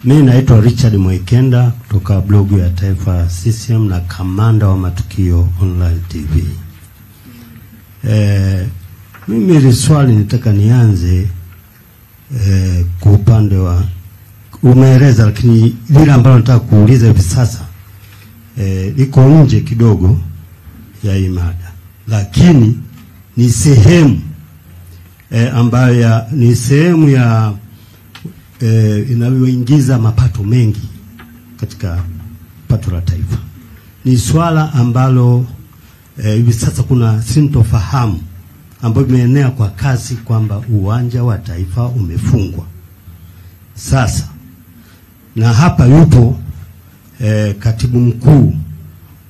Mimi naitwa Richard Mwekenda kutoka blogu ya Taifa CCM na kamanda wa Matukio Online TV. Mimi hili swali nitaka nianze kwa upande wa umeeleza, lakini lile ambalo nataka kuuliza hivi sasa liko nje kidogo ya imada, lakini ni sehemu ambayo ni sehemu ya inayoingiza mapato mengi katika pato la taifa. Ni swala ambalo hivi sasa kuna sintofahamu ambayo imeenea kwa kasi kwamba uwanja wa taifa umefungwa sasa, na hapa yupo katibu mkuu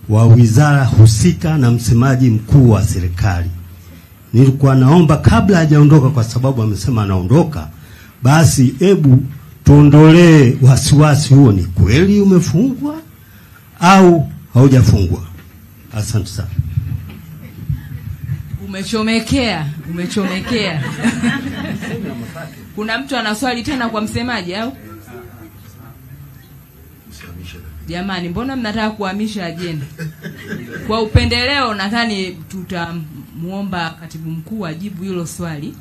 wa wizara husika na msemaji mkuu wa serikali. Nilikuwa naomba kabla hajaondoka, kwa sababu amesema anaondoka, basi hebu tuondolee wasiwasi huo, ni kweli umefungwa au haujafungwa? Asante sana. Umechomekea. Kuna mtu ana swali tena kwa msemaji au? Jamani, mbona mnataka kuhamisha ajenda? Kwa upendeleo nadhani tutamuomba katibu mkuu ajibu hilo swali,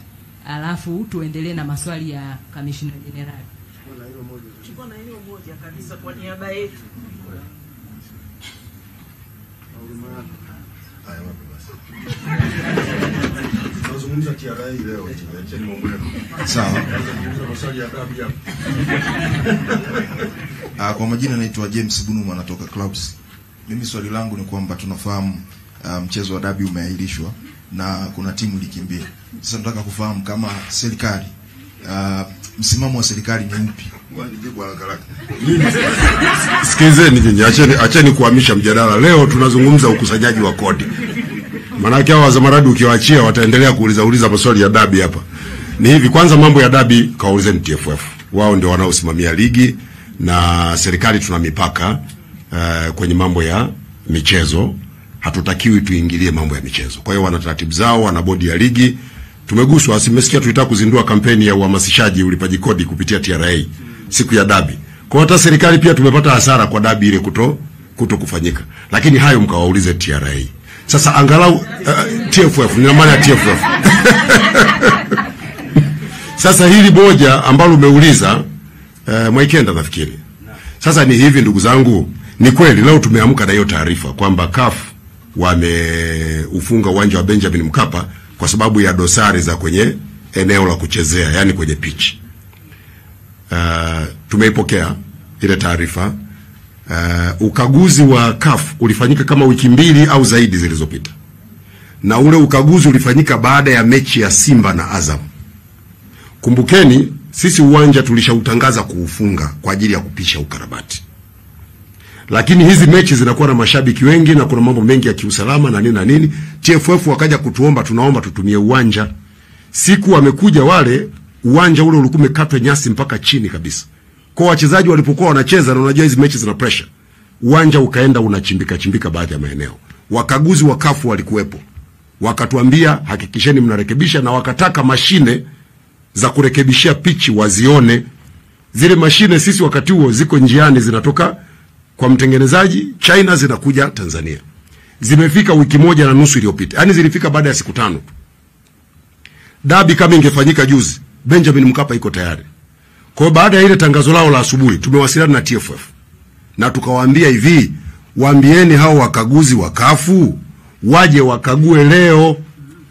alafu tuendelee na maswali ya Kamishna Jenerali. Chukua na hilo moja kabisa kwa niaba yetu. Tunazungumza TRA leo, acheni mambo yenu. Sawa. Maswali ya adabu hapa. Kwa majina naitwa James Bunuma, natoka Clubs. Mimi swali langu ni kwamba tunafahamu mchezo wa dabi umeahirishwa na kuna timu ilikimbia. Sasa nataka kufahamu kama serikali msimamo wa serikali ni upi? Nijibu haraka haraka. Sikizeni nyinyi, acheni kuhamisha mjadala. Leo tunazungumza ukusanyaji wa kodi. Maana hao wazamaradi ukiwaachia wataendelea kuuliza maswali ya dabi hapa. Ni hivi, kwanza mambo ya dabi kaulizeni TFF. Wao ndio wanaosimamia ligi, na serikali tuna mipaka kwenye mambo ya michezo. Hatutakiwi tuingilie mambo ya michezo. Kwa hiyo wana taratibu zao, wana bodi ya ligi. Tumeguswa, asimesikia tulitaka kuzindua kampeni ya uhamasishaji ulipaji kodi kupitia TRA siku ya dabi. Kwa hata serikali pia tumepata hasara kwa dabi ile kuto kufanyika. Lakini hayo mkawaulize TRA. Sasa angalau TFF, nina maana ya TFF. Sasa hili moja ambalo umeuliza Mwekenda nafikiri. Sasa ni hivi ndugu zangu, ni kweli leo tumeamka na hiyo taarifa kwamba CAF wameufunga uwanja wa Benjamin Mkapa kwa sababu ya dosari za kwenye eneo la kuchezea, yani kwenye pitch. Tumeipokea ile taarifa. Ukaguzi wa CAF ulifanyika kama wiki 2 au zaidi zilizopita. Na ule ukaguzi ulifanyika baada ya mechi ya Simba na Azam. Kumbukeni, sisi uwanja tulishautangaza kuufunga kwa ajili ya kupisha ukarabati. Lakini hizi mechi zinakuwa na mashabiki wengi na kuna mambo mengi ya kiusalama na nini. TFF wakaja kutuomba, tunaomba tutumie uwanja. Siku wamekuja wale, uwanja ule ulikuwa umekatwa nyasi mpaka chini kabisa. Kwa wachezaji walipokuwa wanacheza, na unajua hizi mechi zina pressure, uwanja ukaenda unachimbika baadhi ya maeneo. Wakaguzi wa CAF walikuwepo. Wakatuambia hakikisheni mnarekebisha, na wakataka mashine za kurekebishia pichi wazione. Zile mashine sisi wakati huo ziko njiani, zinatoka kwa mtengenezaji China zinakuja Tanzania. Zimefika wiki 1.5 iliyopita. Yaani zilifika baada ya siku 5. Dabi kama ingefanyika juzi, Benjamin Mkapa iko tayari. Kwa baada ya ile tangazo lao la asubuhi, tumewasiliana na TFF. Na tukawaambia hivi, waambieni hao wakaguzi wa CAF waje wakague leo.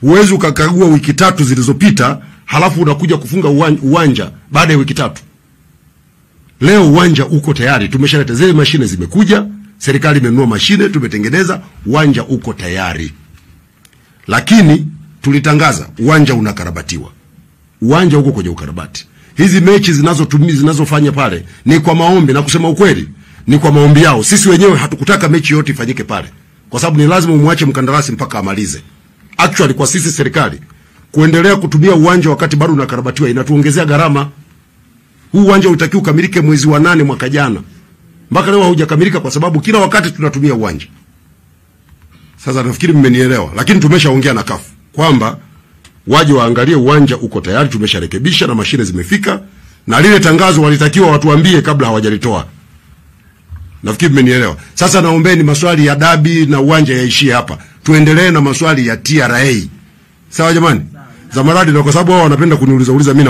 Huwezi ukakagua wiki 3 zilizopita, halafu unakuja kufunga uwanja baada ya wiki 3. Leo uwanja uko tayari, tumeshaleta zile mashine, zimekuja, serikali imenunua mashine, tumetengeneza, uwanja uko tayari. Lakini tulitangaza uwanja unakarabatiwa. Uwanja uko kwenye ukarabati. Hizi mechi zinazofanya pale ni kwa maombi, na kusema ukweli ni kwa maombi yao. Sisi wenyewe hatukutaka mechi yote ifanyike pale, kwa sababu ni lazima umwache mkandarasi mpaka amalize. Actually kwa sisi serikali kuendelea kutumia uwanja wakati bado unakarabatiwa inatuongezea gharama. Huu uwanja utakiwa ukamilike mwezi wa 8 mwaka jana. Mpaka leo haujakamilika kwa sababu kila wakati tunatumia uwanja. Sasa nafikiri mmenielewa, lakini tumeshaongea na CAF kwamba waje waangalie uwanja uko tayari, tumesharekebisha na mashine zimefika, na lile tangazo walitakiwa watuambie kabla hawajalitoa. Nafikiri mmenielewa. Sasa naombeni maswali ya dabi na uwanja yaishie hapa. Tuendelee na maswali ya TRA. Sawa jamani? Za maradi, na kwa sababu wao wanapenda kuniuliza mimi